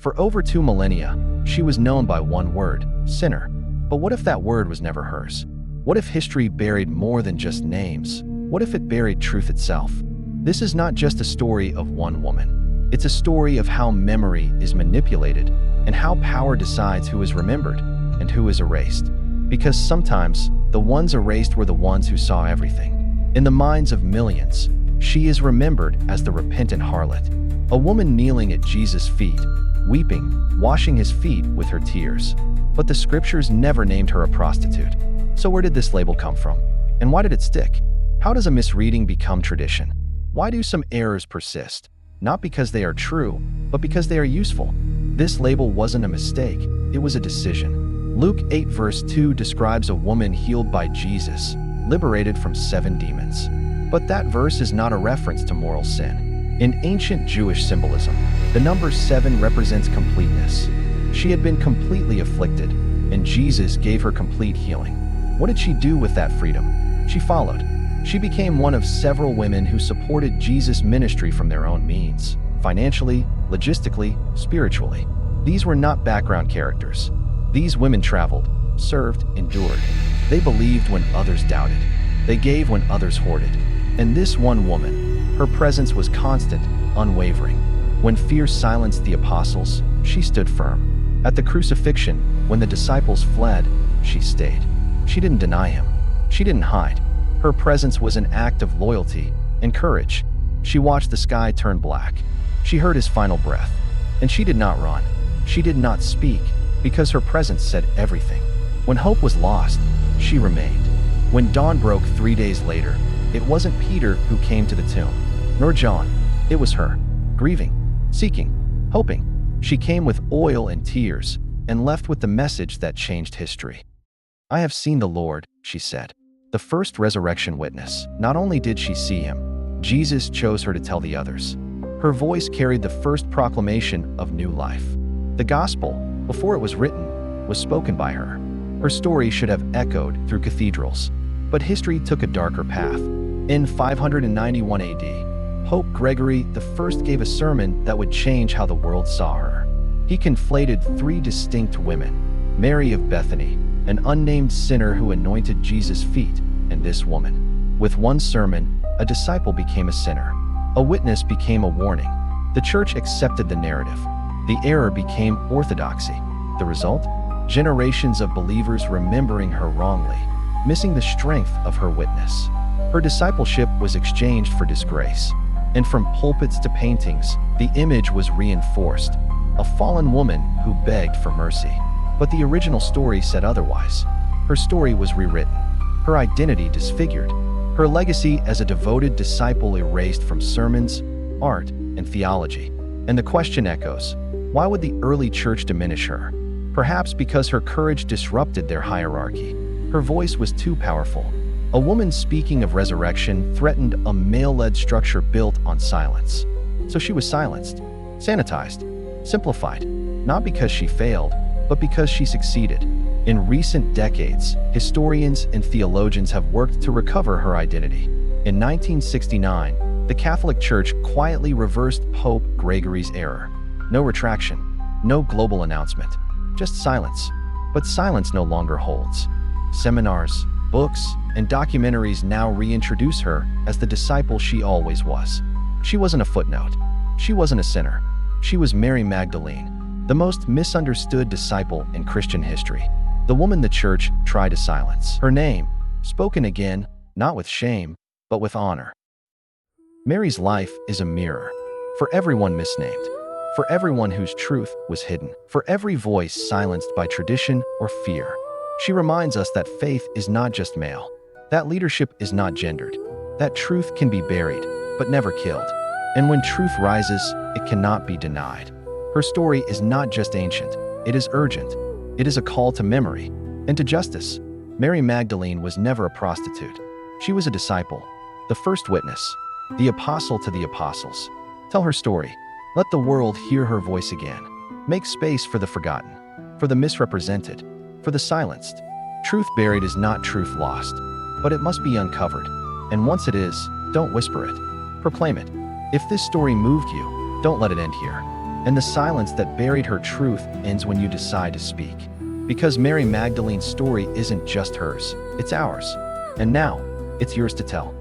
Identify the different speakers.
Speaker 1: For over 2 millennia, she was known by one word, sinner. But what if that word was never hers? What if history buried more than just names? What if it buried truth itself? This is not just a story of one woman. It's a story of how memory is manipulated and how power decides who is remembered and who is erased. Because sometimes, the ones erased were the ones who saw everything. In the minds of millions, she is remembered as the repentant harlot, a woman kneeling at Jesus' feet, weeping, washing his feet with her tears. But the scriptures never named her a prostitute. So where did this label come from? And why did it stick? How does a misreading become tradition? Why do some errors persist? Not because they are true, but because they are useful. This label wasn't a mistake, it was a decision. Luke 8 verse 2 describes a woman healed by Jesus, liberated from 7 demons. But that verse is not a reference to moral sin. In ancient Jewish symbolism, the number 7 represents completeness. She had been completely afflicted, and Jesus gave her complete healing. What did she do with that freedom? She followed. She became one of several women who supported Jesus' ministry from their own means, financially, logistically, spiritually. These were not background characters. These women traveled, served, endured. They believed when others doubted. They gave when others hoarded. And this one woman, her presence was constant, unwavering. When fear silenced the apostles, she stood firm. At the crucifixion, when the disciples fled, she stayed. She didn't deny him. She didn't hide. Her presence was an act of loyalty and courage. She watched the sky turn black. She heard his final breath. And she did not run. She did not speak, because her presence said everything. When hope was lost, she remained. When dawn broke 3 days later, it wasn't Peter who came to the tomb, nor John. It was her, grieving, seeking, hoping. She came with oil and tears, and left with the message that changed history. "I have seen the Lord," she said. The first resurrection witness. Not only did she see him, Jesus chose her to tell the others. Her voice carried the first proclamation of new life. The gospel, before it was written, was spoken by her. Her story should have echoed through cathedrals. But history took a darker path. In 591 AD, Pope Gregory I gave a sermon that would change how the world saw her. He conflated 3 distinct women: Mary of Bethany, an unnamed sinner who anointed Jesus' feet, and this woman. With one sermon, a disciple became a sinner. A witness became a warning. The church accepted the narrative. The error became orthodoxy. The result? Generations of believers remembering her wrongly, missing the strength of her witness. Her discipleship was exchanged for disgrace. And from pulpits to paintings, the image was reinforced. A fallen woman who begged for mercy. But the original story said otherwise. Her story was rewritten. Her identity disfigured. Her legacy as a devoted disciple erased from sermons, art, and theology. And the question echoes, why would the early church diminish her? Perhaps because her courage disrupted their hierarchy. Her voice was too powerful. A woman speaking of resurrection threatened a male-led structure built on silence. So she was silenced, sanitized, simplified, not because she failed, but because she succeeded. In recent decades, historians and theologians have worked to recover her identity. In 1969, the Catholic Church quietly reversed Pope Gregory's error. No retraction, no global announcement, just silence. But silence no longer holds. Seminars, books, and documentaries now reintroduce her as the disciple she always was. She wasn't a footnote. She wasn't a sinner. She was Mary Magdalene, the most misunderstood disciple in Christian history. The woman the church tried to silence. Her name, spoken again, not with shame, but with honor. Mary's life is a mirror. For everyone misnamed. For everyone whose truth was hidden. For every voice silenced by tradition or fear. She reminds us that faith is not just male. That leadership is not gendered. That truth can be buried, but never killed. And when truth rises, it cannot be denied. Her story is not just ancient, it is urgent. It is a call to memory and to justice. Mary Magdalene was never a prostitute. She was a disciple, the first witness, the apostle to the apostles. Tell her story. Let the world hear her voice again. Make space for the forgotten, for the misrepresented, for the silenced. Truth buried is not truth lost, but it must be uncovered. And once it is, don't whisper it. Proclaim it. If this story moved you, don't let it end here. And the silence that buried her truth ends when you decide to speak. Because Mary Magdalene's story isn't just hers, it's ours. And now, it's yours to tell.